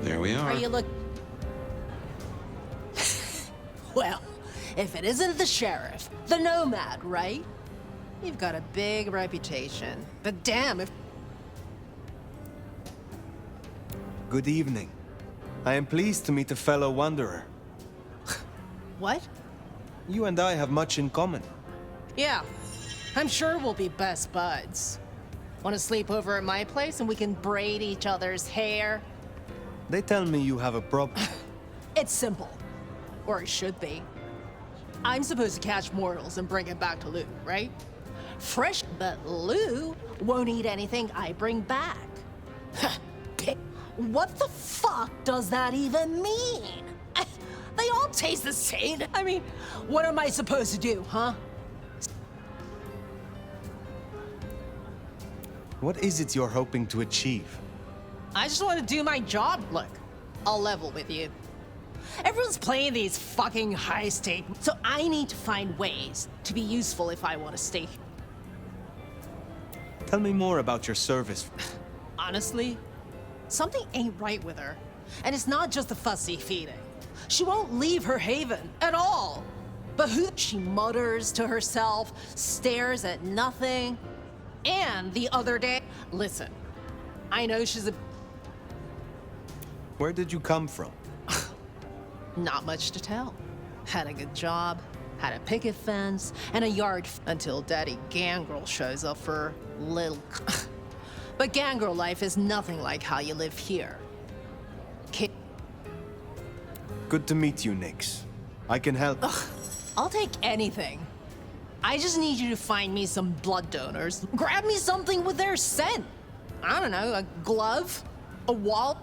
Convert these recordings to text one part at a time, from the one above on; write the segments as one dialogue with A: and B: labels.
A: There we are.
B: Are you look... Well, if it isn't the sheriff, the nomad, right? You've got a big reputation. But damn, if...
C: Good evening. I am pleased to meet a fellow wanderer.
B: What?
C: You and I have much in common.
B: Yeah, I'm sure we'll be best buds. Want to sleep over at my place and we can braid each other's hair?
C: They tell me you have a problem.
B: It's simple. Or it should be. I'm supposed to catch mortals and bring it back to Lou, right? Fresh, but Lou won't eat anything I bring back. What the fuck does that even mean? They all taste the same. I mean, what am I supposed to do, huh?
C: What is it you're hoping to achieve?
B: I just want to do my job. Look, I'll level with you. Everyone's playing these fucking high stakes, so I need to find ways to be useful if I want to stay here.
C: Tell me more about your service.
B: Honestly, something ain't right with her. And it's not just the fussy feeding. She won't leave her haven at all. But who she mutters to herself, stares at nothing. And the other day, listen, I know she's a...
C: Where did you come from?
B: Not much to tell. Had a good job, had a picket fence, and a yard until Daddy Gangrel shows up for little... But Gangrel life is nothing like how you live here.
C: Good to meet you, Nix. I can help.
B: I'll take anything. I just need you to find me some blood donors. Grab me something with their scent. I don't know, a glove? A wall?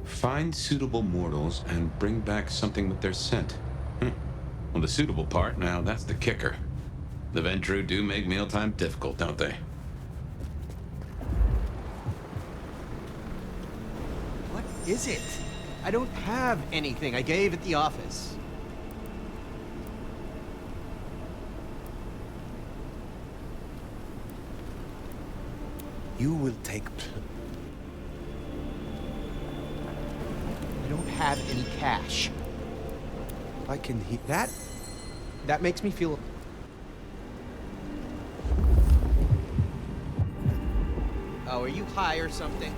A: Find suitable mortals and bring back something with their scent. Well, the suitable part, now that's the kicker. The Ventru do make mealtime difficult, don't they?
D: What is it? I don't have anything I gave at the office.
C: You will take...
D: I don't have any cash.
C: I can heat
D: That makes me feel... Oh, are you high or something?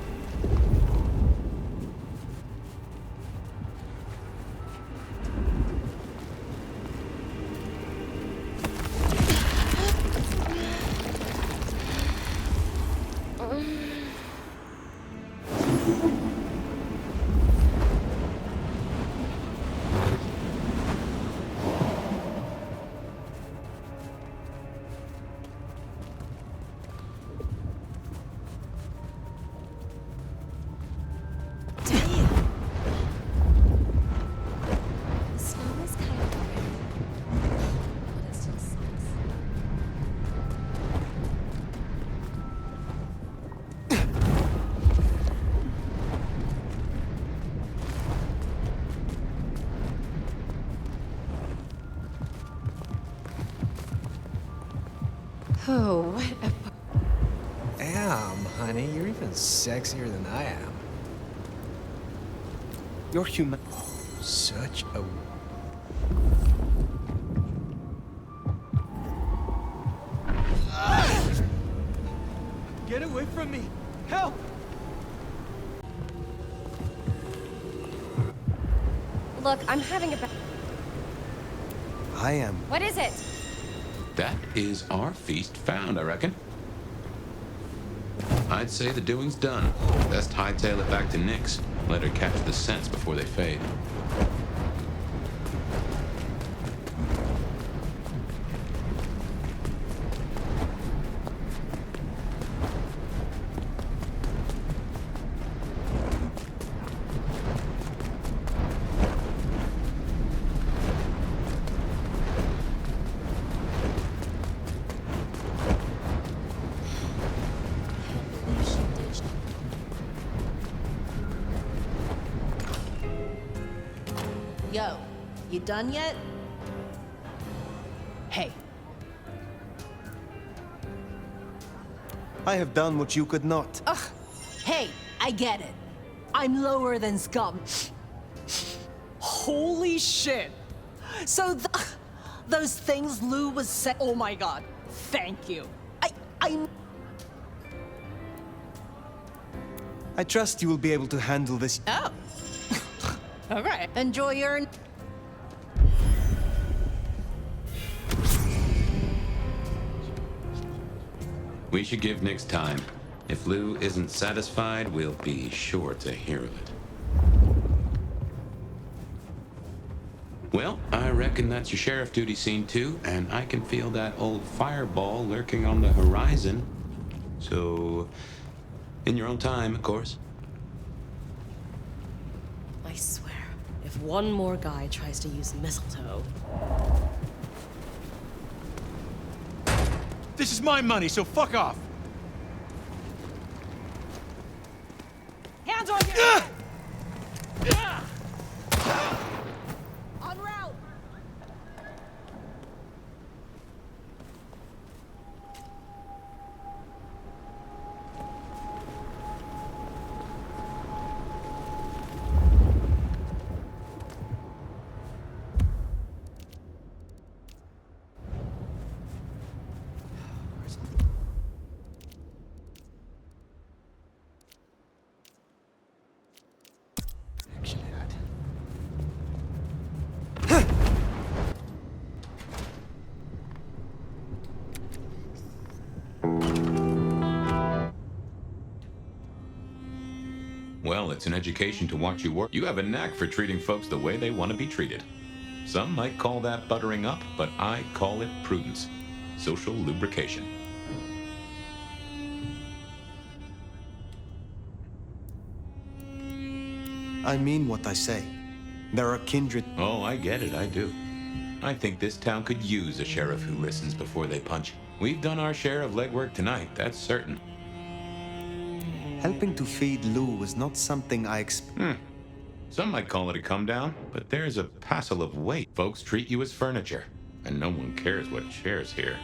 E: Oh, what a...
F: Damn, honey, you're even sexier than I am.
C: You're human.
F: Such a...
D: Get away from me! Help!
E: Look, I'm having a...
C: I am.
E: What is it?
A: That is our feast found, I reckon. I'd say the doing's done. Best hightail it back to Nix. Let her catch the scents before they fade.
B: Yo, you done yet? Hey,
C: I have done what you could not.
B: hey, I get it. I'm lower than scum. Holy shit. So those things Lou was saying. Oh my god. Thank you.
C: I trust you will be able to handle this.
B: Oh. All right. Enjoy your.
A: We should give Nix time. If Lou isn't satisfied, we'll be sure to hear of it. Well, I reckon that's your sheriff duty scene too, and I can feel that old fireball lurking on the horizon. So, in your own time, of course.
E: I swear, if one more guy tries to use mistletoe...
D: This is my money, so fuck off!
B: Hands on your. En route.
A: Well, it's an education to watch you work. You have a knack for treating folks the way they want to be treated. Some might call that buttering up, but I call it prudence. Social lubrication.
C: I mean what I say. There are kindred.
A: Oh, I get it, I do. I think this town could use a sheriff who listens before they punch. We've done our share of legwork tonight, that's certain.
C: Helping to feed Lou was not something I
A: Some might call it a come down, but there's a passel of weight. Folks treat you as furniture, and no one cares what shares here.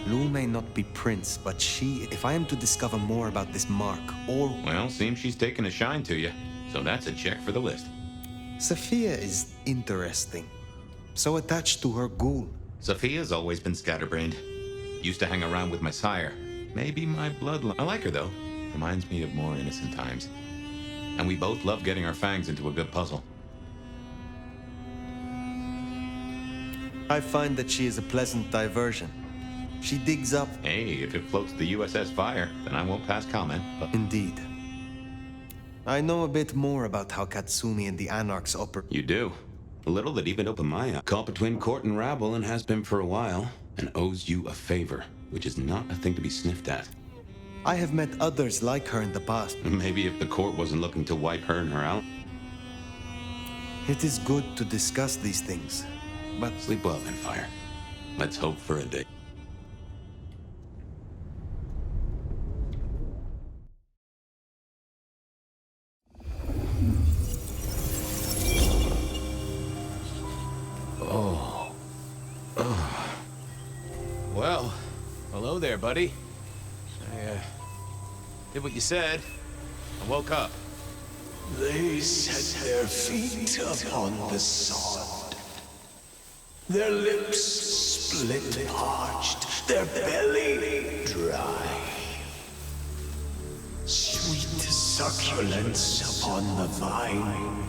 C: Lou may not be Prince, but if I am to discover more about this mark, or...
A: Well, seems she's taken a shine to you, so that's a check for the list.
C: Sophia is interesting. So attached to her ghoul.
A: Sophia's always been scatterbrained. Used to hang around with my sire. Maybe my bloodline. I like her, though. Reminds me of more innocent times. And we both love getting our fangs into a good puzzle.
C: I find that she is a pleasant diversion. She digs up...
A: Hey, if it floats the USS Fire, then I won't pass comment, but...
C: Indeed. I know a bit more about how Katsumi and the Anarchs operate.
A: You do. A little that even opened my eye. Caught between court and rabble and has been for a while, and owes you a favor, which is not a thing to be sniffed at.
C: I have met others like her in the past.
A: Maybe if the court wasn't looking to wipe her and her out.
C: It is good to discuss these things, but...
A: Sleep well then, Fire. Let's hope for a day.
F: Well, hello there, buddy. I did what you said. I woke up.
G: They set their feet upon the sod. Their lips split parched, their belly dry. Sweet succulence upon the vine.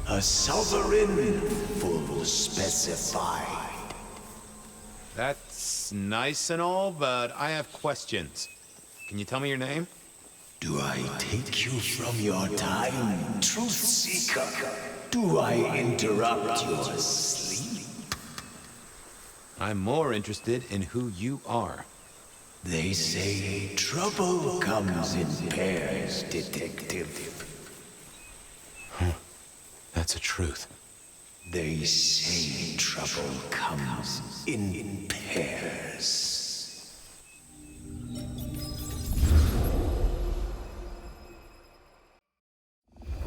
G: A sovereign full specified.
F: That's nice and all, but I have questions. Can you tell me your name?
G: Do I take you from your time, truth seeker? Do I interrupt your sleep?
F: I'm more interested in who you are.
G: They say trouble comes in pairs, detective.
F: That's a truth.
G: They say trouble comes in pairs.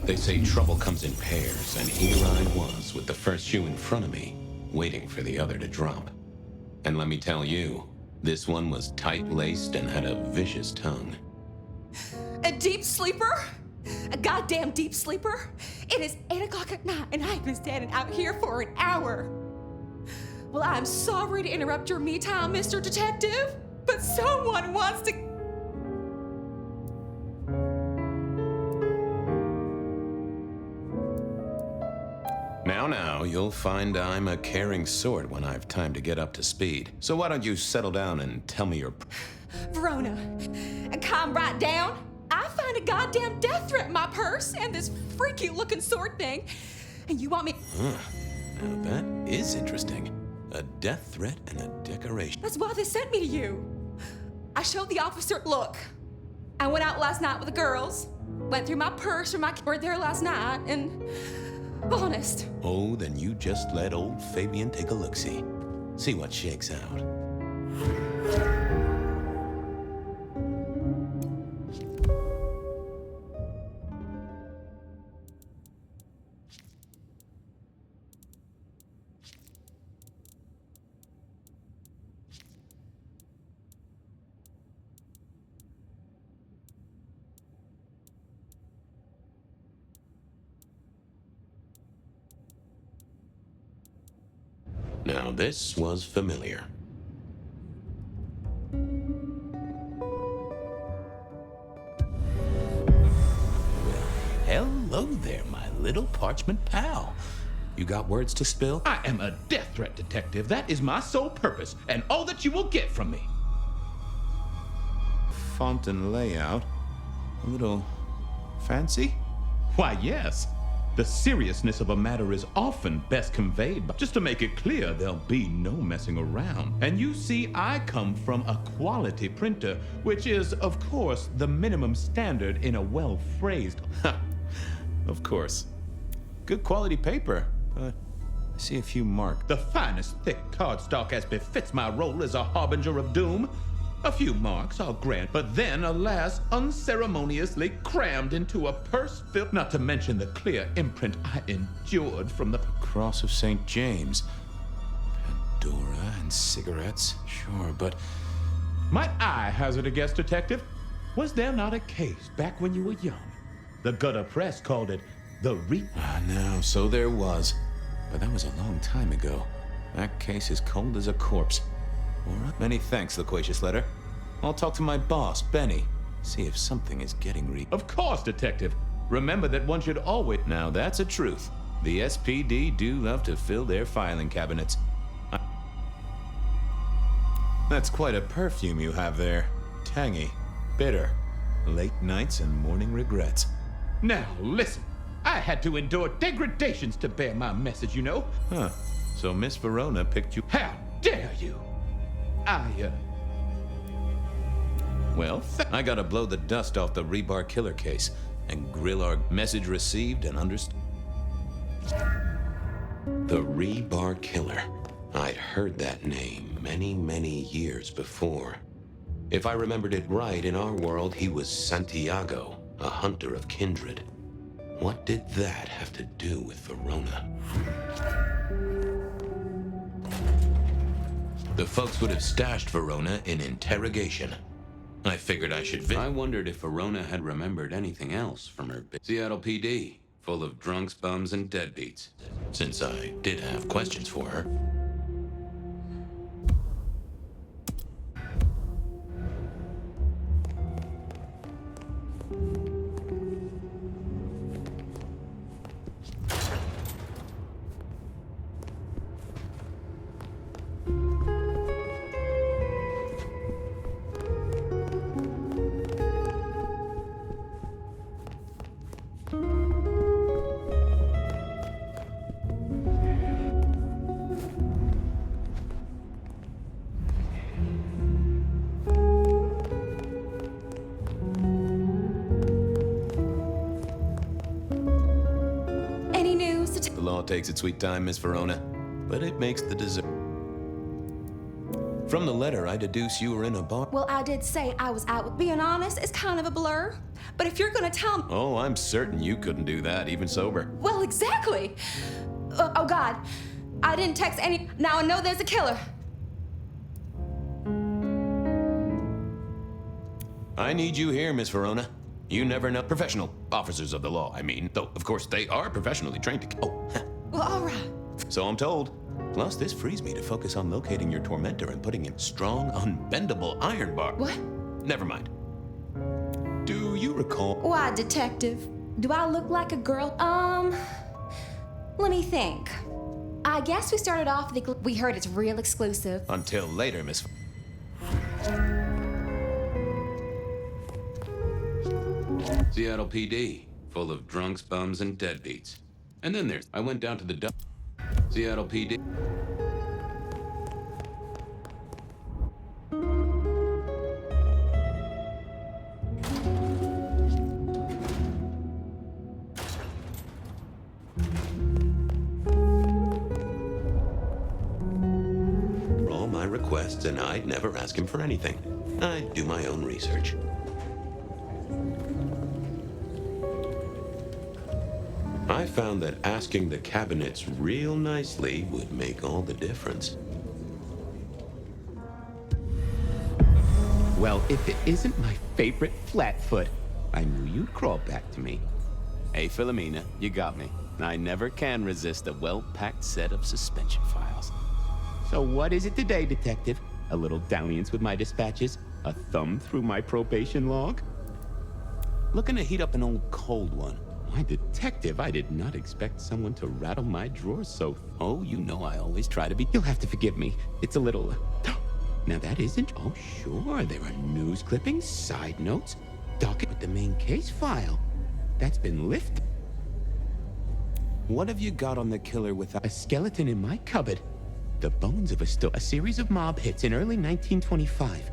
A: They say trouble comes in pairs, and here I was with the first shoe in front of me, waiting for the other to drop. And let me tell you, this one was tight-laced and had a vicious tongue.
H: A deep sleeper? A goddamn deep sleeper? It is 8 o'clock at night and I've been standing out here for an hour. Well, I'm sorry to interrupt your me time, Mr. Detective, but someone wants to...
A: Now, you'll find I'm a caring sort when I've time to get up to speed. So why don't you settle down and tell me your...
H: Verona, calm right down. I find a goddamn death threat in my purse and this freaky looking sword thing. And you want me...
A: Now that is interesting. A death threat and a decoration.
H: That's why they sent me to you. I showed the officer, look, I went out last night with the girls, went through my purse from my... were there last night, and... honest.
A: Oh, then you just let old Fabian take a look-see. See what shakes out. Now, this was familiar.
G: Hello there, my little parchment pal.
A: You got words to spill?
I: I am a death threat detective. That is my sole purpose, and all that you will get from me.
F: Font and layout. A little fancy?
I: Why, yes. The seriousness of a matter is often best conveyed by... Just to make it clear, there'll be no messing around. And you see, I come from a quality printer, which is, of course, the minimum standard in a well-phrased...
F: Of course. Good quality paper, but I see a few marks.
I: The finest thick cardstock as befits my role as a harbinger of doom. A few marks, I'll grant, but then, alas, unceremoniously crammed into a purse filled, not to mention the clear imprint I endured from the
F: Cross of St. James. Pandora and cigarettes, sure, but...
I: Might I hazard a guess, detective? Was there not a case back when you were young? The gutter press called it the
F: No, so there was. But that was a long time ago. That case is cold as a corpse. All right. Many thanks, Loquacious Letter. I'll talk to my boss, Benny. See if something is getting
I: Of course, detective. Remember that one should always...
F: Now that's a truth. The SPD do love to fill their filing cabinets. That's quite a perfume you have there. Tangy, bitter, late nights and morning regrets.
I: Now, listen. I had to endure degradations to bear my message, you know.
F: Huh. So Miss Verona picked you...
I: How dare you?
F: Well, I gotta blow the dust off the Rebar Killer case and grill our message received and understood.
A: The Rebar Killer. I'd heard that name many, many years before. If I remembered it right, in our world, he was Santiago, a hunter of kindred. What did that have to do with Verona? The folks would have stashed Verona in interrogation. I figured I should I wondered if Verona had remembered anything else from her Seattle PD, full of drunks, bums, and deadbeats, since I did have questions for her.
F: The law takes its sweet time, Miss Verona, but it makes the dessert. From the letter, I deduce you were in a bar.
H: Well, I did say I was out. Being honest, it's kind of a blur. But if you're gonna tell me...
F: Oh, I'm certain you couldn't do that, even sober.
H: Well, exactly. Oh, God. I didn't text any... Now I know there's a killer.
F: I need you here, Miss Verona. You never know. Professional officers of the law, I mean. Though, of course, they are professionally trained to... Oh,
H: Well, all right.
F: so I'm told. Plus, this frees me to focus on locating your tormentor and putting him strong, unbendable iron bar.
H: What?
F: Never mind. Do you recall...
H: Why, detective? Do I look like a girl? Let me think. I guess we started off the... We heard it's real exclusive.
F: Until later, Miss...
A: Seattle PD, full of drunks, bums, and deadbeats. And then I went down to the Seattle PD. All my requests, and I'd never ask him for anything. I'd do my own research. I found that asking the cabinets real nicely would make all the difference.
J: Well, if it isn't my favorite Flatfoot, I knew you'd crawl back to me. Hey, Philomena, you got me. I never can resist a well-packed set of suspension files. So what is it today, Detective? A little dalliance with my dispatches? A thumb through my probation log? Looking to heat up an old cold one. Why, Detective, I did not expect someone to rattle my drawers so... Oh, you know I always try to be... You'll have to forgive me. It's a little... Now that isn't... Oh, sure, there are news clippings, side notes, docket with the main case file. That's been lifted. What have you got on the killer with a skeleton in my cupboard? The bones of a series of mob hits in early 1925.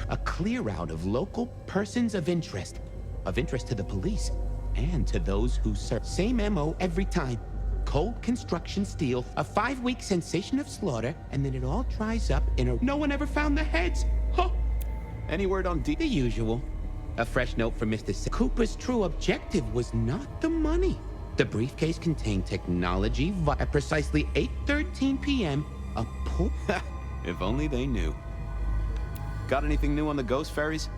J: A clear out of local persons of interest to the police. And to those who serve. Same MO every time. Cold construction steel, a 5-week sensation of slaughter, and then it all dries up in a... No one ever found the heads! Huh! Any word on The usual. A fresh note from Mr. Cooper's true objective was not the money. The briefcase contained technology at precisely 8:13 p.m. A pull...
F: If only they knew. Got anything new on the ghost ferries?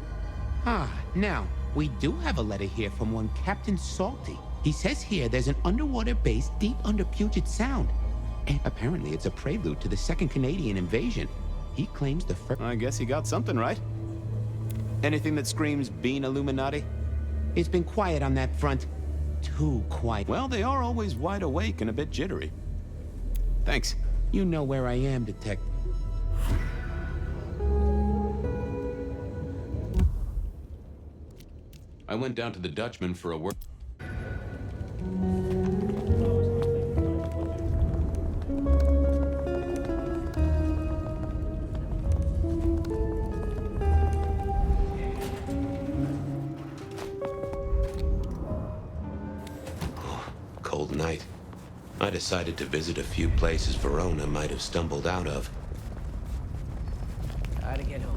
J: Now... We do have a letter here from one Captain Salty. He says here there's an underwater base deep under Puget Sound. And apparently it's a prelude to the Second Canadian invasion. He claims the first...
F: I guess he got something right. Anything that screams Bean Illuminati?
J: It's been quiet on that front. Too quiet.
F: Well, they are always wide awake and a bit jittery. Thanks.
J: You know where I am, Detective.
A: I went down to the Dutchman for a work. Cold night. I decided to visit a few places Verona might have stumbled out of.
D: Gotta get home.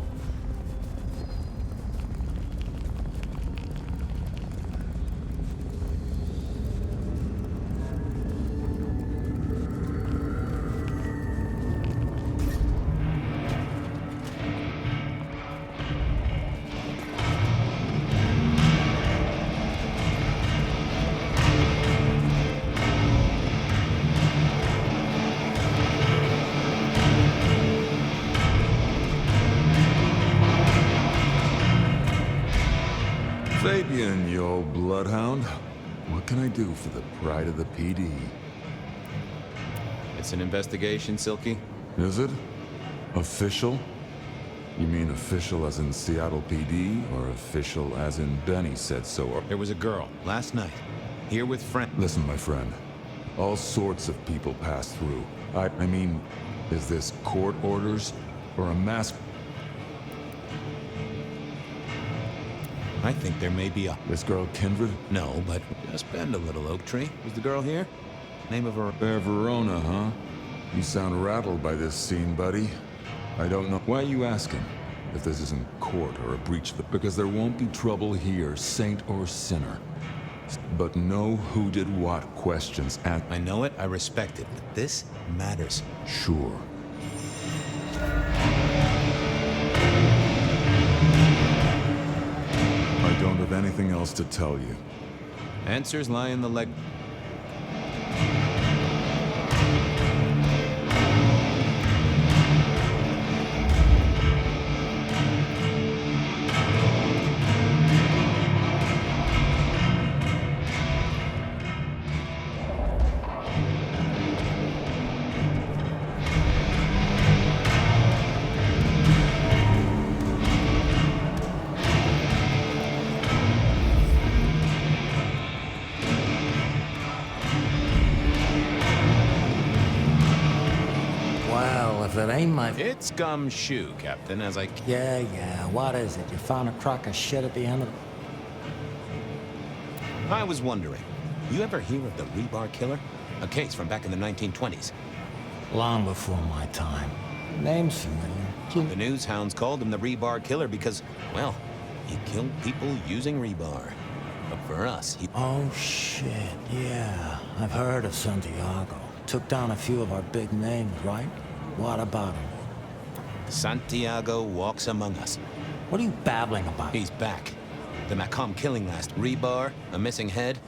K: Fabian, you old bloodhound. What can I do for the pride of the PD?
F: It's an investigation, Silky.
K: Is it? Official? You mean official as in Seattle PD, or official as in Benny said so?
F: There was a girl, last night, here with friend.
K: Listen, my friend. All sorts of people pass through. I mean, is this court orders, or a mass...
F: I think there may be a...
K: This girl Kindred?
F: No, but just bend a little, Oak Tree. Was the girl here? Name of her...
K: Verona, huh? You sound rattled by this scene, buddy. I don't know. Why are you asking? If this isn't court or a breach of the... Because there won't be trouble here, saint or sinner. But know who did what questions at...
F: I know it, I respect it, but this matters.
K: Sure. I don't have anything else to tell you.
F: Answers lie in the leg...
L: If it ain't my...
F: It's gumshoe, Captain, as I...
L: Yeah, what is it? You found a crock of shit at the end of the...
F: I was wondering, you ever hear of the Rebar Killer? A case from back in the 1920s.
L: Long before my time. Name's familiar.
F: The news hounds called him the Rebar Killer because, well, he killed people using rebar. But for us, he...
L: Oh, shit, yeah. I've heard of Santiago. Took down a few of our big names, right? What about him?
F: Santiago walks among us.
L: What are you babbling about?
F: He's back. The Macomb killing last. Rebar, a missing head.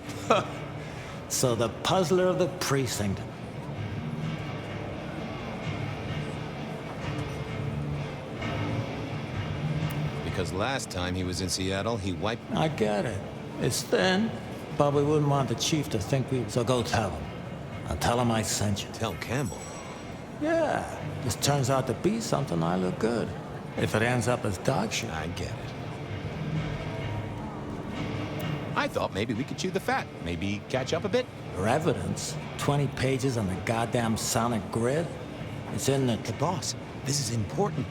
L: So the puzzler of the precinct.
F: Because last time he was in Seattle, he wiped...
L: I get it. It's thin, but we wouldn't want the chief to think we... So go tell him. I'll tell him I sent you.
F: Tell Campbell?
L: Yeah. This turns out to be something, I look good. If it ends up as dog shit.
F: I get it. I thought maybe we could chew the fat. Maybe catch up a bit.
L: For evidence? 20 pages on the goddamn sonic grid? It's in the...
F: Hey, boss, this is important.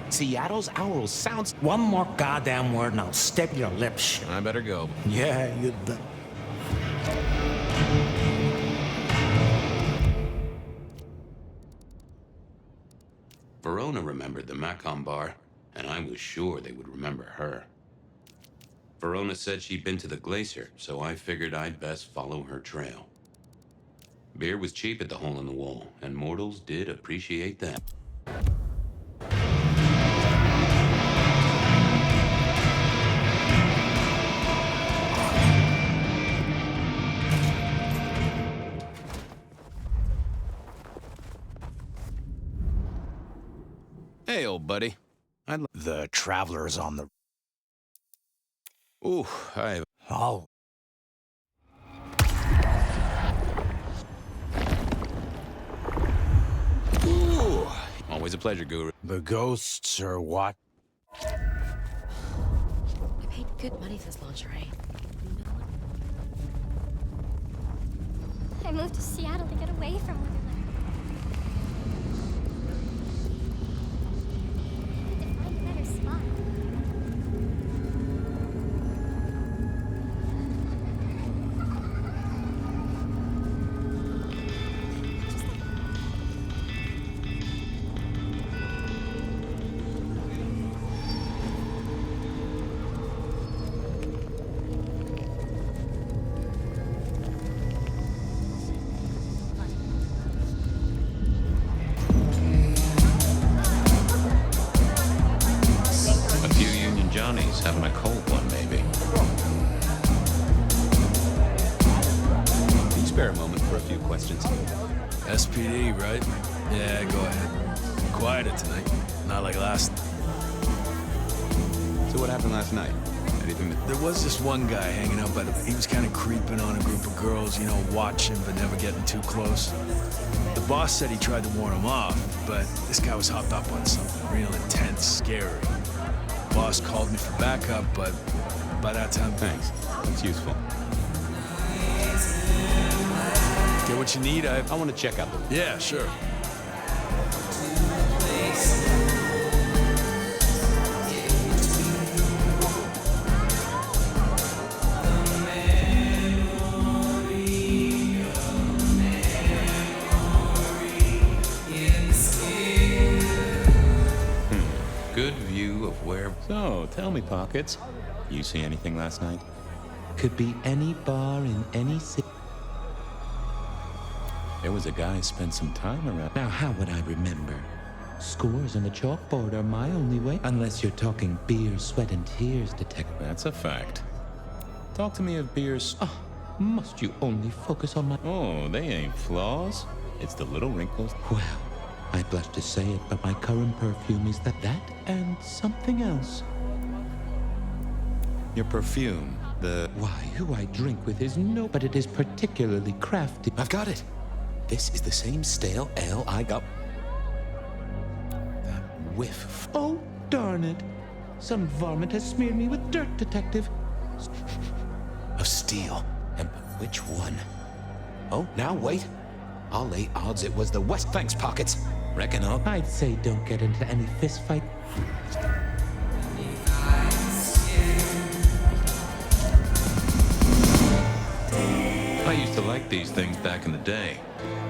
F: Seattle's owl sounds...
L: One more goddamn word and I'll step your lips.
F: I better go.
L: Yeah, you bet.
A: Verona remembered the Macomb bar, and I was sure they would remember her. Verona said she'd been to the glacier, so I figured I'd best follow her trail. Beer was cheap at the Hole in the Wall, and mortals did appreciate that.
F: Hey, old buddy.
G: The traveler's on the...
F: Ooh,
G: Oh.
F: Ooh. Always a pleasure, Guru.
G: The ghosts are what?
E: I paid good money for this lingerie.
M: I moved to Seattle to get away from Wonderland. I had to find a better spot.
A: Johnny's having a cold one, maybe.
F: Can you spare a moment for a few questions?
N: SPD, right? Yeah, go ahead. Quieter tonight. Not like last.
F: So what happened last night? Anything that...
N: There was this one guy hanging out by the... He was kind of creeping on a group of girls, you know, watching but never getting too close. The boss said he tried to warn him off, but this guy was hopped up on something real intense, scary. Boss called me for backup, but by that time...
F: Thanks. That's useful.
N: Get what you need?
F: I want to check out the...
N: Yeah, sure.
F: there.
J: So, tell me, Pockets, you see anything last night? Could be any bar in any city. There was a guy spent some time around. Now, how would I remember? Scores on the chalkboard are my only way. Unless you're talking beer, sweat, and tears, detective. That's a fact. Talk to me of beers. Oh, must you only focus on my... Oh, they ain't flaws. It's the little wrinkles. Well, I blush to say it, but my current perfume is that and something else. Your perfume, why, who I drink with is no, but it is particularly crafty. I've got it. This is the same stale ale I got. That whiff. Oh, darn it. Some varmint has smeared me with dirt, detective. Of steel. And which one? Oh, now wait. I'll lay odds it was the West. Thanks, Pockets. Reckon I'd say don't get into any fist fight. I used to like these things back in the day.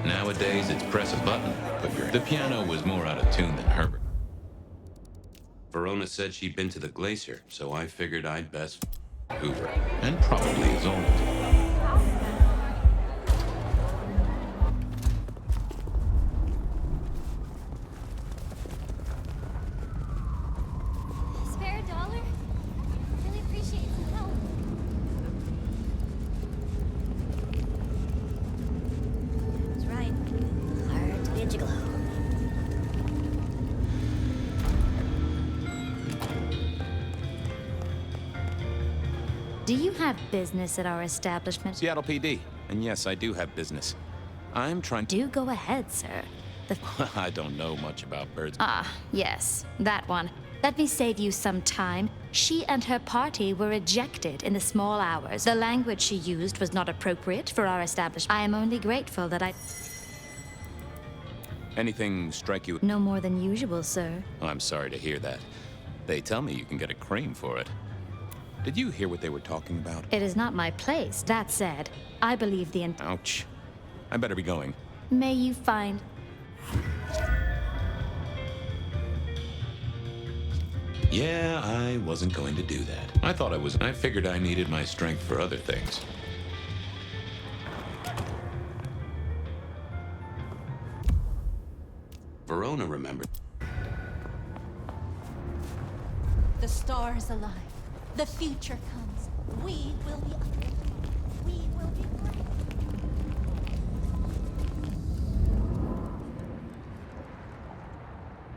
J: Nowadays, it's press a button. But the piano was more out of tune than Herbert. Verona said she'd been to the glacier, so I figured I'd best Hoover. And probably his own.
M: Spare a dollar? Really appreciate some help. That's right. Hard to get you glow.
O: Do you have business at our establishment?
J: Seattle PD. And yes, I do have business. I'm trying to...
O: Do go ahead, sir.
J: I don't know much about birds.
O: Ah, yes, that one. Let me save you some time. She and her party were ejected in the small hours. The language she used was not appropriate for our establishment. I am only grateful that I...
J: Anything strike you?
O: No more than usual, sir.
J: I'm sorry to hear that. They tell me you can get a cream for it. Did you hear what they were talking about?
O: It is not my place. That said, I believe the...
J: Ouch. I better be going.
O: May you find...
A: Yeah, I wasn't going to do that. I figured I needed my strength for other things. Verona remembered.
B: The stars alive. The future comes. We will be We will be great.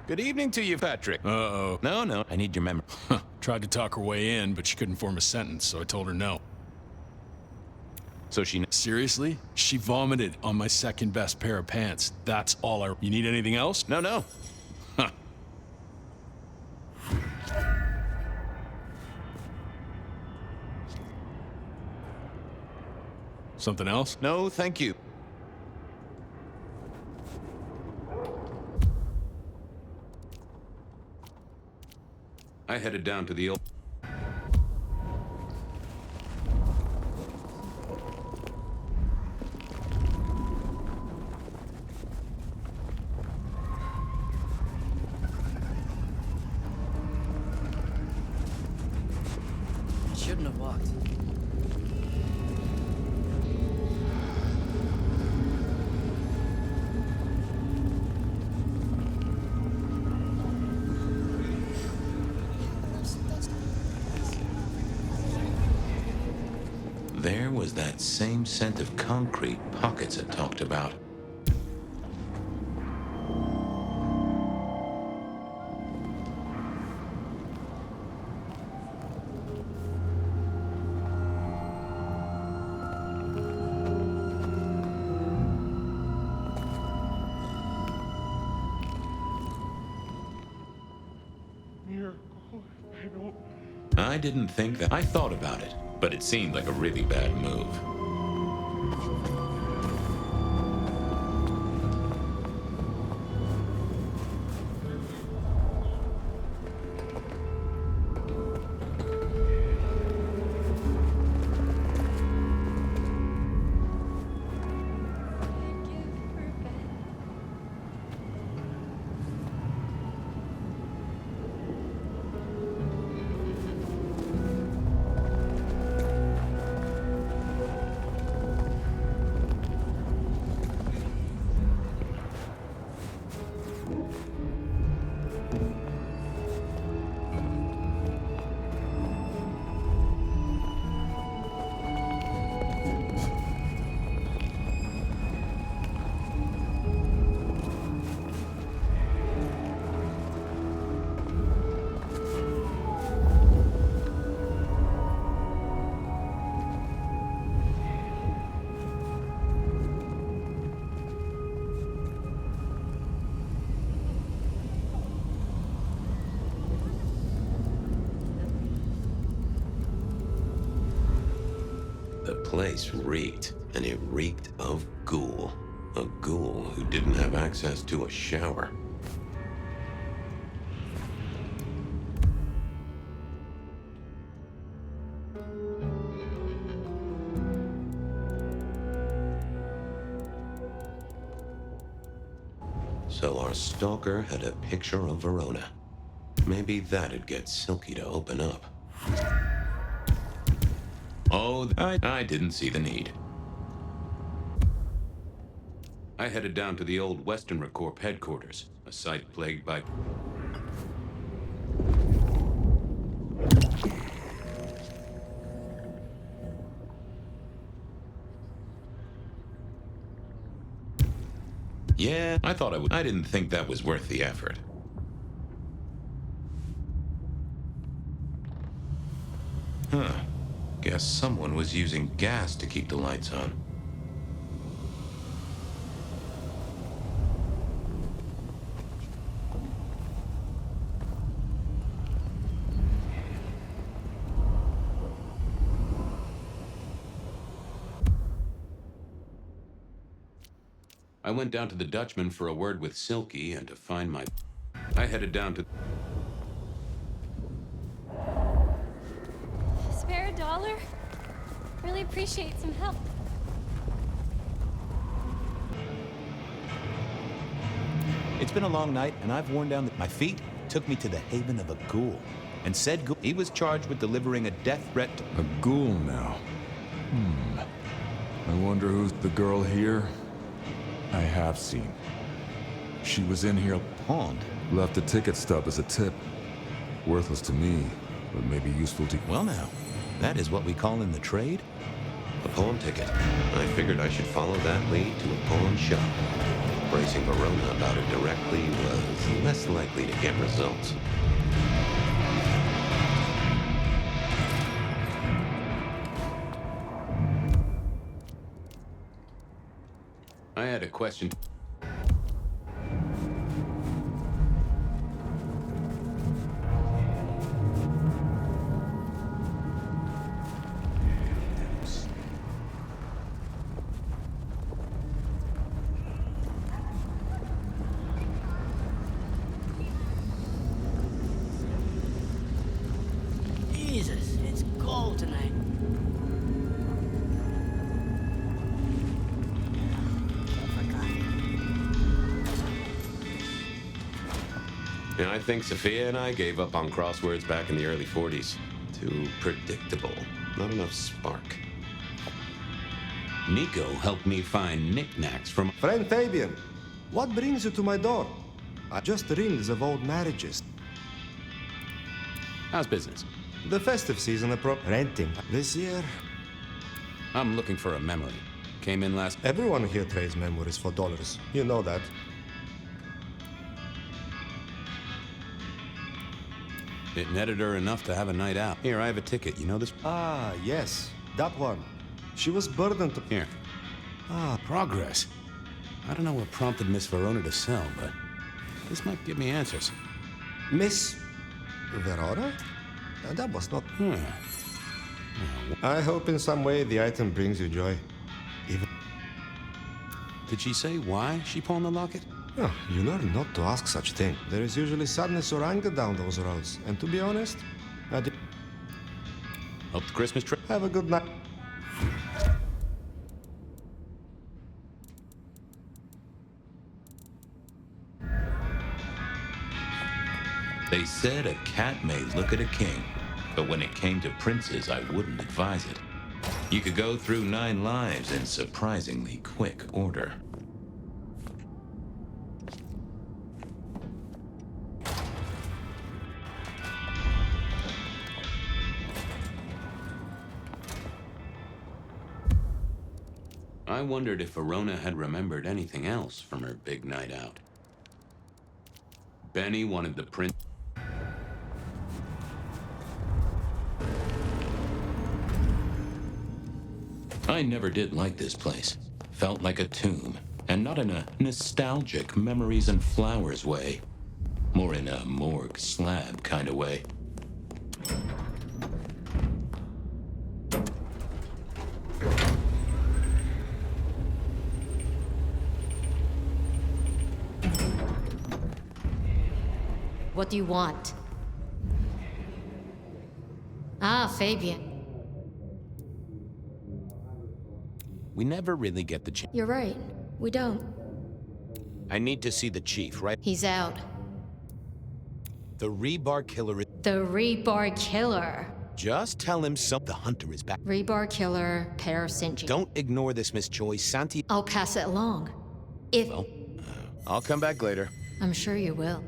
J: Good evening to you, Patrick.
N: Uh-oh.
J: No, I need your memory.
N: Tried to talk her way in, but she couldn't form a sentence, so I told her no.
J: So she...
N: Seriously? She vomited on my second best pair of pants. That's all I... You need anything else?
J: No.
N: Huh. Something else?
J: No, thank you.
A: I headed down to the old...
P: Shouldn't have walked.
A: There was that same scent of concrete Pockets had talked about. I didn't think that. I thought about it, but it seemed like a really bad move. place reeked, and it reeked of ghoul. A ghoul who didn't have access to a shower. So our stalker had a picture of Verona. Maybe that'd get Silky to open up. Oh, I didn't see the need. I headed down to the old Western Corp headquarters, a site plagued by... Yeah, I thought I would. I didn't think that was worth the effort. Huh. Guess someone was using gas to keep the lights on. I went down to the Dutchman for a word with Silky and to find my... I headed down to...
M: Spare $1? Really appreciate some help.
F: It's been a long night, and I've worn down my feet took me to the haven of a ghoul. And said ghoul, he was charged with delivering a death threat to...
K: A ghoul now. I wonder who's the girl here? I have seen. She was in here pawned. Left a ticket stub as a tip. Worthless to me, but maybe useful to...
F: Well now, that is what we call in the trade
A: a pawn ticket. I figured I should follow that lead to a pawn shop. Bracing Verona about it directly was less likely to get results. I had a question.
P: Jesus, it's cold tonight.
A: Yeah, I think Sophia and I gave up on crosswords back in the early 40s. Too predictable. Not enough spark. Nico helped me find knickknacks from...
Q: Friend Fabian, what brings you to my door? I just rings of old marriages.
A: How's business?
Q: The festive season renting. This year...
A: I'm looking for a memory. Came in last...
Q: Everyone here trades memories for dollars. You know that.
A: It netted her enough to have a night out. Here, I have a ticket. You know this?
Q: Ah, yes. That one. She was burdened to...
A: Here. Progress. I don't know what prompted Miss Verona to sell, but this might give me answers.
Q: Miss... Verona? That was not... I hope in some way the item brings you joy. Even...
A: Did she say why she pawned the locket?
Q: Oh, you learn not to ask such things. There is usually sadness or anger down those roads. And to be honest, I did...
A: Hope the Christmas trip...
Q: Have a good night.
A: They said a cat may look at a king, but when it came to princes, I wouldn't advise it. You could go through 9 lives in surprisingly quick order. I wondered if Verona had remembered anything else from her big night out. Benny wanted the prince. I never did like this place. Felt like a tomb, and not in a nostalgic memories and flowers way. More in a morgue slab kind of way.
O: What do you want? Ah, Fabian.
J: We never really get the chance.
O: You're right. We don't.
J: I need to see the chief, right?
O: He's out.
J: The rebar killer is...
O: The rebar killer.
J: Just tell him the hunter is back.
O: Rebar killer, pair of St.
J: Don't ignore this, Miss Choi. Santi...
O: I'll pass it along. If...
J: Well, I'll come back later.
O: I'm sure you will.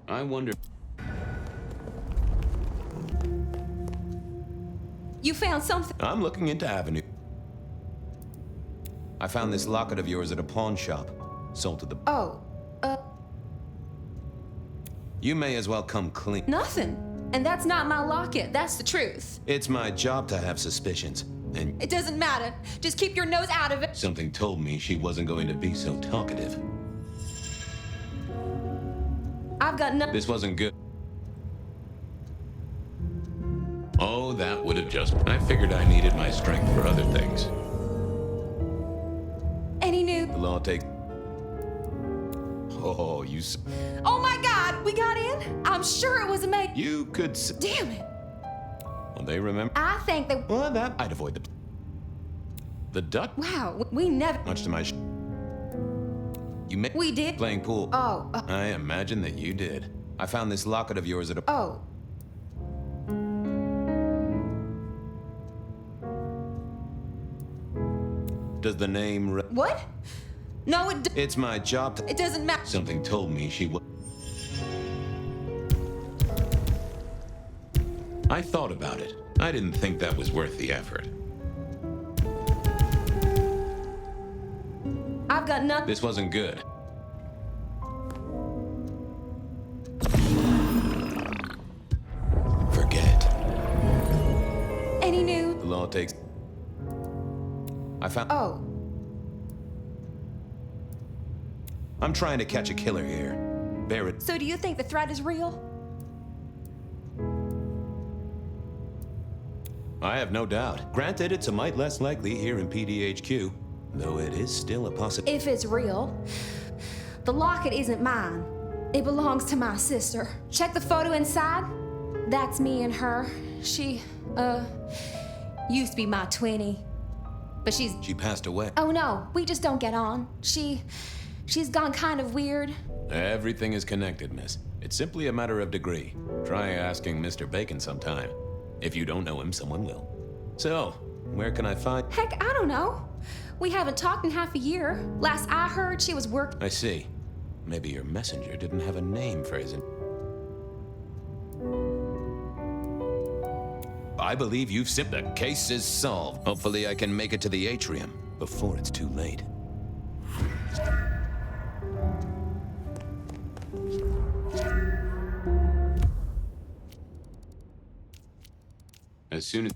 A: I wonder...
H: You found something?
F: I'm looking into Avenue. I found this locket of yours at a pawn shop. Sold to the...
H: Oh,
F: You may as well come clean.
H: nothing. And that's not my locket. That's the truth.
F: It's my job to have suspicions, and
H: It doesn't matter. Just keep your nose out of it.
F: something told me she wasn't going to be so talkative.
H: I've got nothing.
F: This wasn't good.
A: Oh, that would have just... I figured I needed my strength for other things.
H: Any new?
F: The law takes... Oh, you...
H: Oh my God, we got in? I'm sure it was a make.
F: You could...
H: Damn it.
F: Well, they remember...
H: I think they...
F: Well, that... I'd avoid the... The duck?
H: Wow, we never...
F: Much to my... You may...
H: We did?
F: Playing pool.
H: Oh,
F: I imagine that you did. I found this locket of yours at a...
H: Oh.
F: Does the name...
H: What? No, it...
F: It's my job to...
H: It doesn't matter.
F: Something told me she was...
A: I thought about it. I didn't think that was worth the effort.
H: I've got nothing.
F: This wasn't good.
A: Forget.
H: Any new?
F: The law takes... I found...
H: Oh.
F: I'm trying to catch a killer here. Bear it.
H: So do you think the threat is real?
F: I have no doubt. Granted, it's a mite less likely here in PDHQ, though it is still a possibility.
H: If it's real, the locket isn't mine. It belongs to my sister. Check the photo inside. That's me and her. She, used to be my twinnie. But
F: She passed away.
H: Oh no, we just don't get on. She's gone kind of weird.
F: Everything is connected, miss. It's simply a matter of degree. Try asking Mr. Bacon sometime. If you don't know him, someone will. So, where can I find...
H: Heck, I don't know. We haven't talked in half a year. Last I heard, she was working.
F: I see. Maybe your messenger didn't have a name for his... I believe you've sipped. The case is solved. Hopefully I can make it to the atrium before it's too late.
A: As soon as...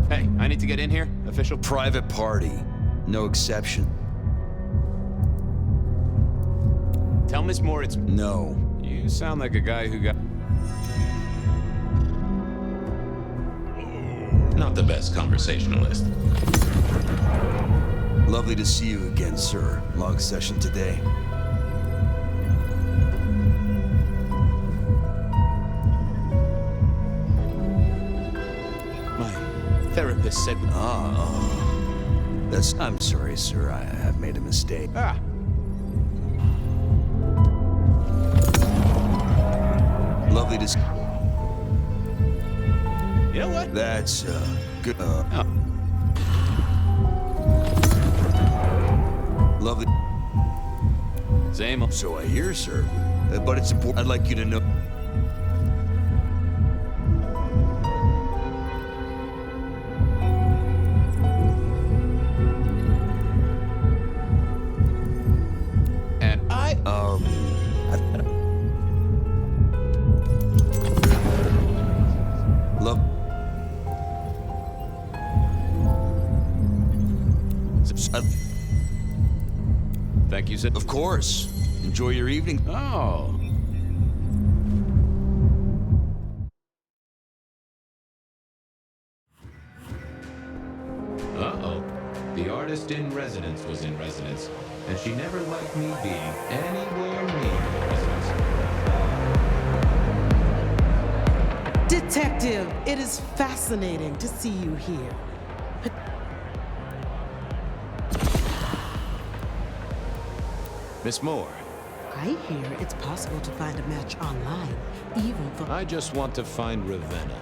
J: Hey, I need to get in here. Official...
R: Private party. No exception.
J: Tell Miss Moore it's...
R: No.
J: You sound like a guy who got...
A: Not the best conversationalist.
R: Lovely to see you again, sir. Long session today.
J: Therapist said...
R: That's... I'm sorry, sir. I have made a mistake.
J: Ah.
R: Lovely to...
J: You know what?
R: That's, good, Lovely.
J: Same.
R: So I hear, sir. But it's important. I'd like you to know.
J: And I...
R: Love.
J: Thank you, sir.
R: Of course. Enjoy your evening.
J: Oh.
A: Uh-oh. The artist in residence was in residence, and she never liked me being anywhere near the residence.
S: Detective, it is fascinating to see you here.
F: Miss Moore.
S: I hear it's possible to find a match online, even for...
F: I just want to find Ravenna.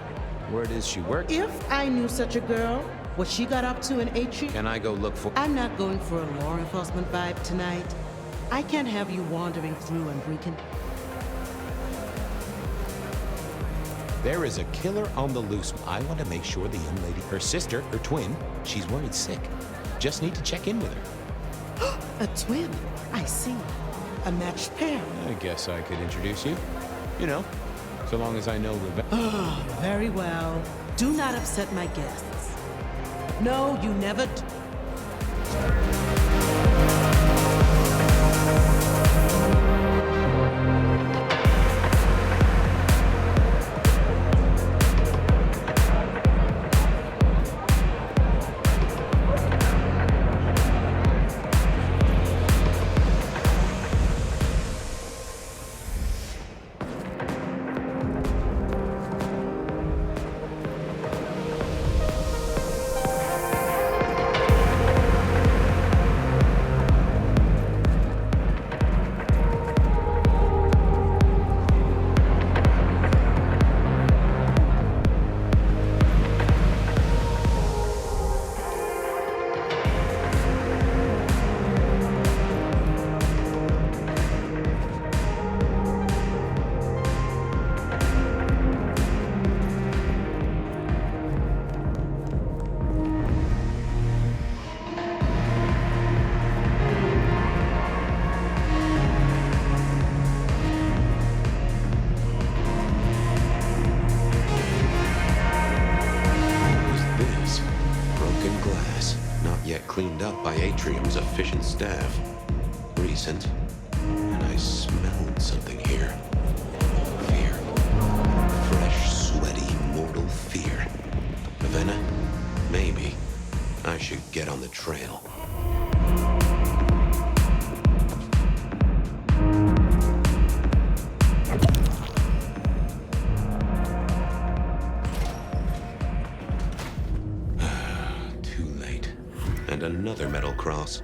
F: Where does she work?
S: If I knew such a girl, what she got up to in Atri...
F: Can I go look for...
S: I'm not going for a law enforcement vibe tonight. I can't have you wandering through and breaking...
F: There is a killer on the loose. I want to make sure the young lady, her sister, her twin, she's worried sick. Just need to check in with her.
S: A twin? I see. A matched pair.
F: I guess I could introduce you. You know, so long as I know Ravenna.
S: Oh, very well. Do not upset my guests. No, you never...
A: Cleaned up by Atrium's efficient staff. Recent. And I smelled something here. Fear. Fresh, sweaty, mortal fear. Ravenna? Maybe. I should get on the trail. And another metal cross.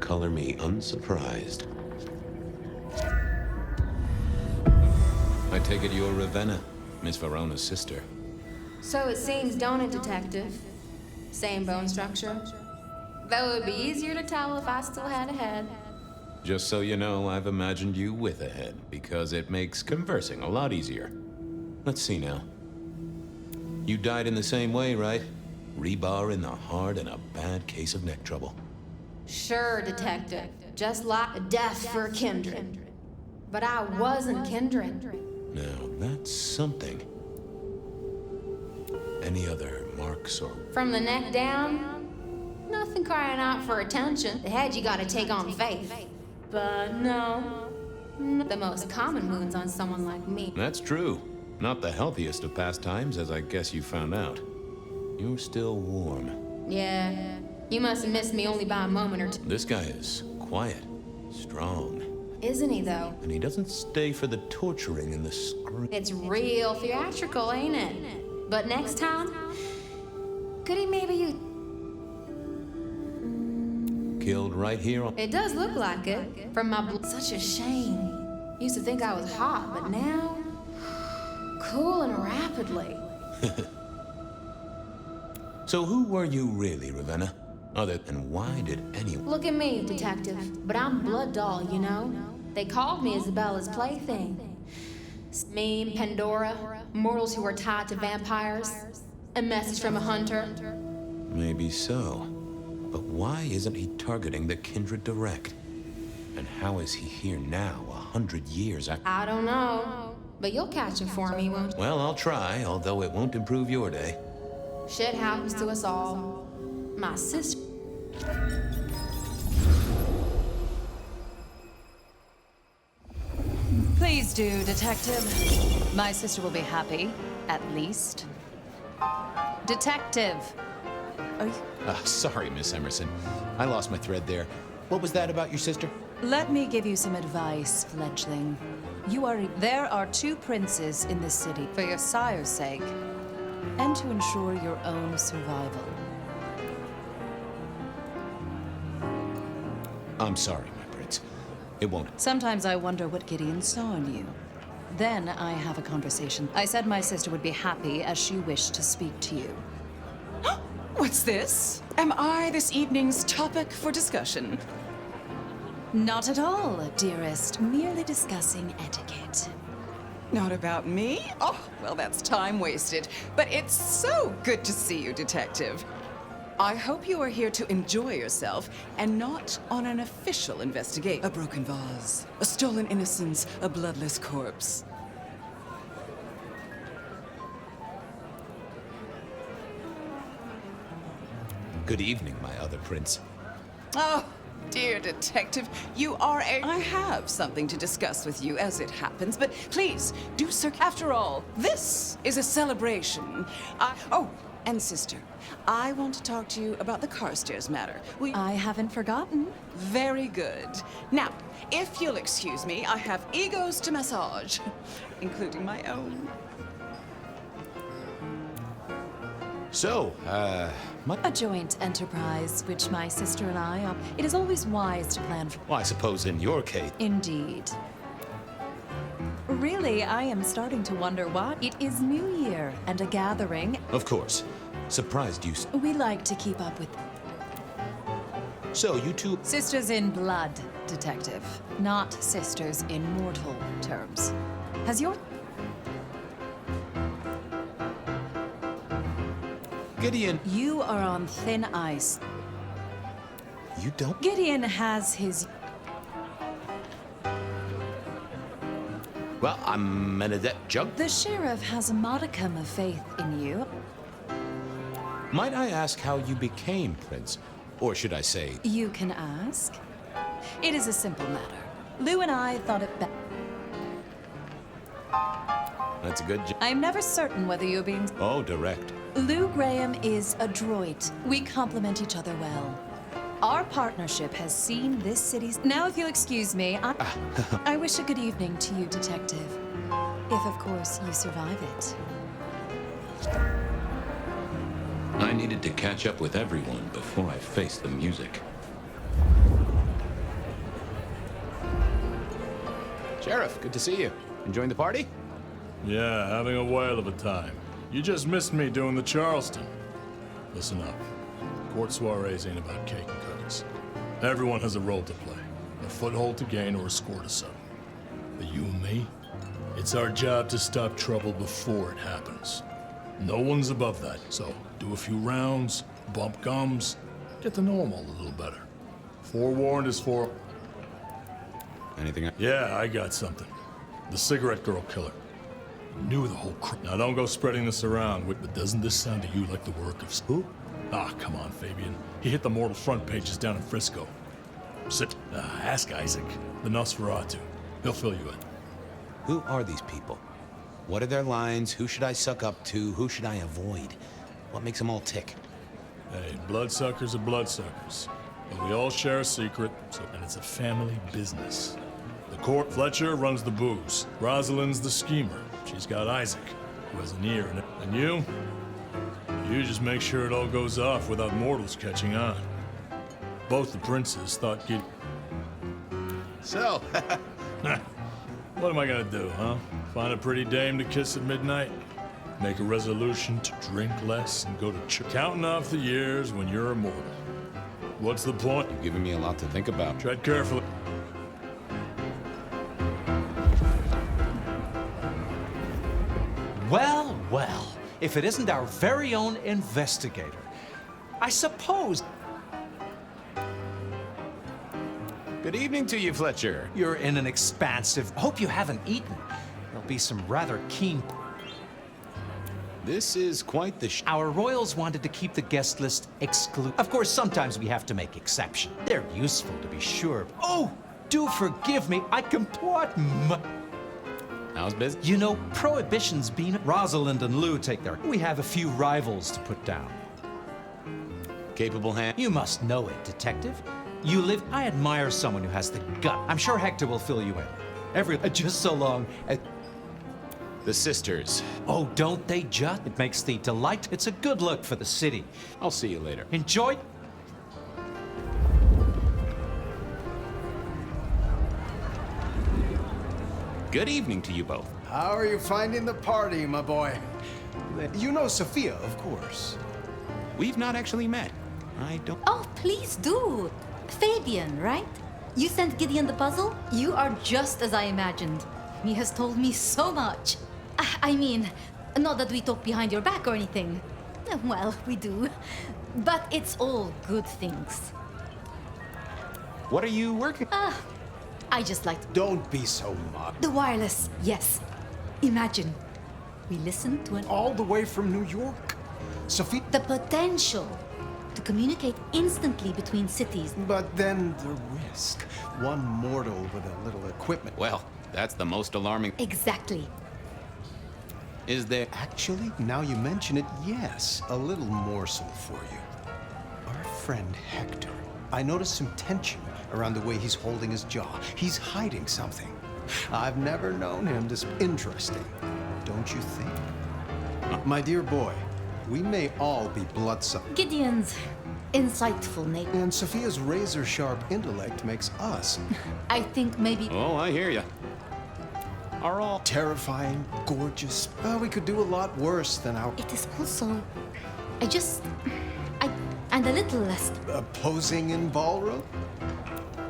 A: Color me unsurprised.
F: I take it you're Ravenna, Miss Verona's sister.
H: So it seems, don't it, Detective? Same bone structure. Though it would be easier to tell if I still had a head.
F: Just so you know, I've imagined you with a head, because it makes conversing a lot easier. Let's see now. You died in the same way, right? Rebar in the heart and a bad case of neck trouble.
H: Sure, Detective. Just like a death for kindred. But I wasn't kindred.
F: Now, that's something. Any other marks or...
H: From the neck down, nothing crying out for attention. The head you gotta take on faith. But no, the most common wounds on someone like me.
F: That's true. Not the healthiest of pastimes, as I guess you found out. You're still warm.
H: Yeah, you must have missed me only by a moment or two.
F: This guy is quiet, strong.
H: Isn't he, though?
F: And he doesn't stay for the torturing and the scream.
H: It's real theatrical, ain't it? But next time, could he maybe you...
F: Killed right here on...
H: It does look like it. From my blood. Such a shame. Used to think I was hot, but now... cooling rapidly.
F: So who were you really, Ravenna? Other than why did anyone...
T: Look at me, detective. But I'm Blood Doll, you know? They called me Isabella's plaything. Me, Pandora, mortals who are tied to vampires. A message from a hunter.
F: Maybe so. But why isn't he targeting the Kindred direct? And how is he here now, 100 years after?
T: I don't know. But you'll catch him for me, won't you?
F: Well, I'll try, although it won't improve your day.
T: Shit happens to us all. My sister...
U: Please do, detective. My sister will be happy, at least. Detective! Are you...
J: Sorry, Miss Emerson. I lost my thread there. What was that about your sister?
U: Let me give you some advice, fledgling. There are 2 princes in this city for your sire's sake, and to ensure your own survival.
J: I'm sorry, my prince. It won't.
U: Sometimes I wonder what Gideon saw in you. Then I have a conversation. I said my sister would be happy as she wished to speak to you.
V: What's this? Am I this evening's topic for discussion?
U: Not at all, dearest. Merely discussing etiquette.
V: Not about me? Oh, well, that's time wasted. But it's so good to see you, detective. I hope you are here to enjoy yourself and not on an official investigation. A broken vase, a stolen innocence, a bloodless corpse.
J: Good evening, my other prince.
V: Oh, dear detective, you are a... I have something to discuss with you as it happens, but please, do sir... After all, this is a celebration. Oh, and sister, I want to talk to you about the Carstairs matter.
U: I haven't forgotten.
V: Very good. Now, if you'll excuse me, I have egos to massage, including my own.
J: So,
U: A joint enterprise, which my sister and I... It is always wise to plan for...
J: Well, I suppose in your case...
U: Indeed. Really, I am starting to wonder what... It is New Year, and a gathering...
J: Of course. Surprised you...
U: We like to keep up with...
J: So, you two...
U: Sisters in blood, detective. Not sisters in mortal terms. Has your...
J: Gideon...
U: You are on thin ice.
J: You don't...
U: Gideon has his...
J: Well, I'm an adept jug.
U: The sheriff has a modicum of faith in you.
J: Might I ask how you became prince? Or should I say...
U: You can ask. It is a simple matter. Lou and I thought it best.
J: That's a good job.
U: I'm never certain whether you're being...
J: Oh, direct.
U: Lou Graham is adroit. We complement each other well. Our partnership has seen this city's... Now, if you'll excuse me, I wish a good evening to you, detective. If, of course, you survive it.
A: I needed to catch up with everyone before I faced the music.
J: Sheriff, good to see you. Enjoying the party?
N: Yeah, having a whale of a time. You just missed me doing the Charleston. Listen up. Court soirees ain't about cake and cookies. Everyone has a role to play. A foothold to gain or a score to settle. But you and me, it's our job to stop trouble before it happens. No one's above that, so do a few rounds, bump gums, get to know them all a little better. Forewarned is for...
J: Anything?
N: Yeah, I got something. The cigarette girl killer. Knew the whole crap. Now don't go spreading this around, but doesn't this sound to you like the work of... Who? Ah, come on, Fabian. He hit the mortal front pages down in Frisco. Sit. Ask Isaac, the Nosferatu. He'll fill you in.
J: Who are these people? What are their lines? Who should I suck up to? Who should I avoid? What makes them all tick?
N: Hey, bloodsuckers are bloodsuckers. But we all share a secret, and it's a family business. The court, Fletcher runs the booze. Rosalind's the schemer. She's got Isaac, who has an ear in it. And you? You just make sure it all goes off without mortals catching on. Both the princes thought you'd...
J: So,
N: what am I gonna do, huh? Find a pretty dame to kiss at midnight? Make a resolution to drink less and go to church. Counting off the years when you're immortal. What's the point?
A: You're giving me a lot to think about.
N: Tread carefully.
C: Well, well, if it isn't our very own investigator. I suppose...
F: Good evening to you, Fletcher.
C: You're in an expansive... Hope you haven't eaten. There'll be some rather keen...
F: This is quite the
C: Our royals wanted to keep the guest list exclusive. Of course, sometimes we have to make exceptions. They're useful, to be sure. Oh, do forgive me. I
F: How's business?
C: You know, Prohibition's been... Rosalind and Lou take their... We have a few rivals to put down.
F: Capable hand?
C: You must know it, detective. You live... I admire someone who has the gut. I'm sure Hector will fill you in. Just so long as...
F: The sisters.
C: Oh, don't they just? It makes the delight. It's a good look for the city.
F: I'll see you later.
C: Enjoy.
F: Good evening to you both.
D: How are you finding the party, my boy? You know Sophia, of course.
F: We've not actually met. I don't...
I: Oh, please do. Fabian, right? You sent Gideon the puzzle? You are just as I imagined. He has told me so much. I mean, not that we talk behind your back or anything. Well, we do. But it's all good things.
F: What are you working?
I: I just like to...
D: Don't be so modest.
I: The wireless, yes. Imagine, we listen to an...
D: All the way from New York. Sophia...
I: The potential to communicate instantly between cities.
D: But then the risk. One mortal with a little equipment.
F: Well, that's the most alarming...
I: Exactly.
F: Is there...
D: Actually, now you mention it, yes. A little morsel for you. Our friend Hector. I noticed some tension around the way he's holding his jaw. He's hiding something. I've never known him this interesting. Don't you think? My dear boy, we may all be bloodsuckers.
I: Gideon's insightful nature.
D: And Sophia's razor-sharp intellect makes us...
I: I think maybe...
F: Oh, I hear you.
D: Are all terrifying, gorgeous. We could do a lot worse than our...
I: It is also... And a little less...
D: posing in ballroom?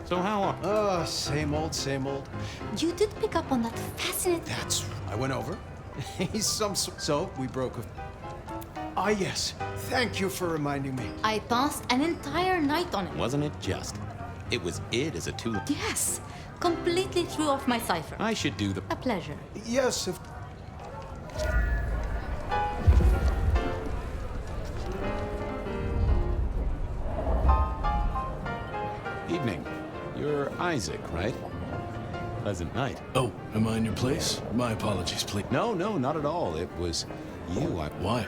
F: So how are...
D: Oh, same old, same old.
I: You did pick up on that fascinating...
D: That's... I went over. He's some... So, we broke a... Ah, yes. Thank you for reminding me.
I: I passed an entire night on it.
F: Wasn't it just? It was it as a tool.
I: Yes. Completely threw off my cipher.
F: I should do the...
I: A pleasure.
D: Yes, if...
F: Evening. You're Isaac, right? Pleasant night.
N: Oh, am I in your place? My apologies, please.
F: No, not at all. It was you.
N: Why?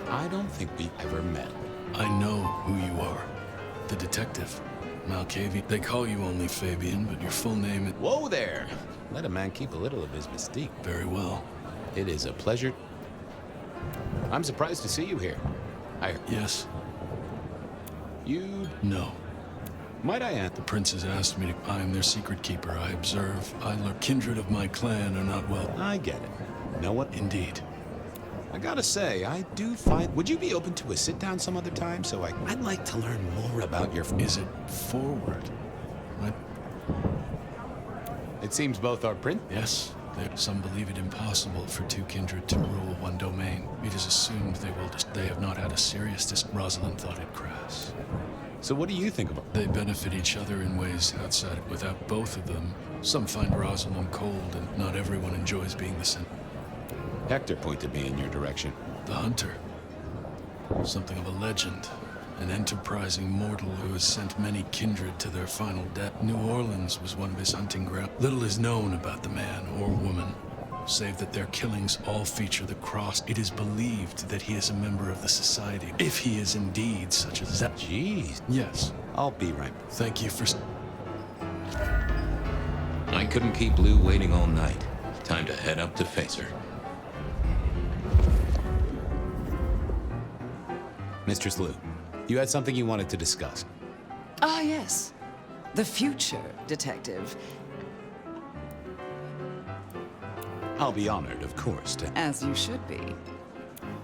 F: I don't think we ever met.
N: I know who you are. The detective. Malkavian. They call you only Fabian, but your full name is...
F: Whoa there! Let a man keep a little of his mystique.
N: Very well.
F: It is a pleasure. I'm surprised to see you here.
N: Yes.
F: You...
N: No.
F: Might I add?
N: The prince has asked me to... I am their secret keeper. I observe. I learn. Kindred of my clan are not well...
F: I get it. Know what?
N: Indeed.
F: I gotta say, I do find... Would you be open to a sit-down some other time? I'd like to learn more about your...
N: Is it forward? What?
F: It seems both are print...
N: Yes. Some believe it impossible for two kindred to rule one domain. It is assumed they will... They have not had a serious Rosalind thought it crass.
F: So what do you think about...
N: They benefit each other in ways outside. Without both of them, some find Rosalind cold, and not everyone enjoys being the center.
F: Hector pointed me in your direction.
N: The hunter. Something of a legend. An enterprising mortal who has sent many kindred to their final death. New Orleans was one of his hunting grounds. Little is known about the man or woman, save that their killings all feature the cross. It is believed that he is a member of the society, if he is indeed such a...
F: Jeez.
N: Yes.
F: I'll be right.
N: Thank you for...
F: I couldn't keep Lou waiting all night. Time to head up to face her. Mistress Lou, you had something you wanted to discuss.
V: Ah, yes. The future, detective.
J: I'll be honored, of course, to...
V: As you should be.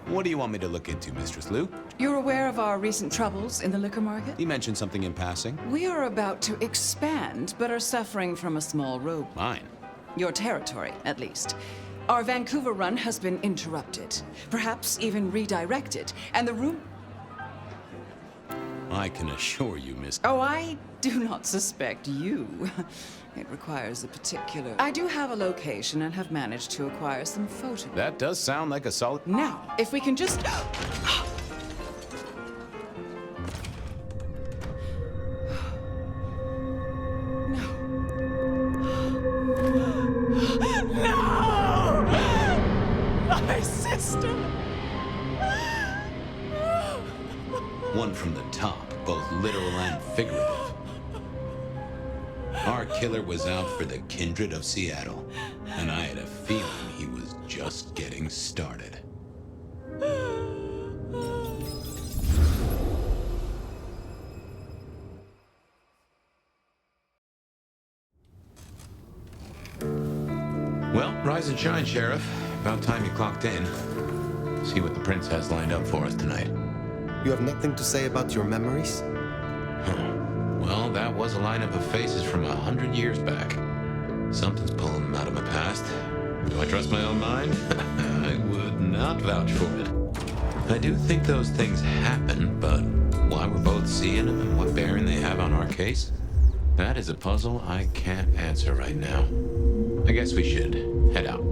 J: What do you want me to look into, Mistress Liu?
V: You're aware of our recent troubles in the liquor market?
J: You mentioned something in passing.
V: We are about to expand, but are suffering from a small road.
J: Mine?
V: Your territory, at least. Our Vancouver run has been interrupted, perhaps even redirected, and the room...
J: I can assure you, Miss...
V: Oh, I do not suspect you. It requires a particular... I do have a location and have managed to acquire some photos.
J: That does sound like a solid...
V: Now, if we can just... No! My sister!
A: One from the top, both literal and figurative. Our killer was out for the kindred of Seattle, and I had a feeling he was just getting started. Well, rise and shine, Sheriff. About time you clocked in. See what the Prince has lined up for us tonight.
G: You have nothing to say about your memories?
A: Well, that was a lineup of faces from 100 years back. Something's pulling them out of my past. Do I trust my own mind? I would not vouch for it. I do think those things happen, but why we're both seeing them and what bearing they have on our case? That is a puzzle I can't answer right now. I guess we should head out.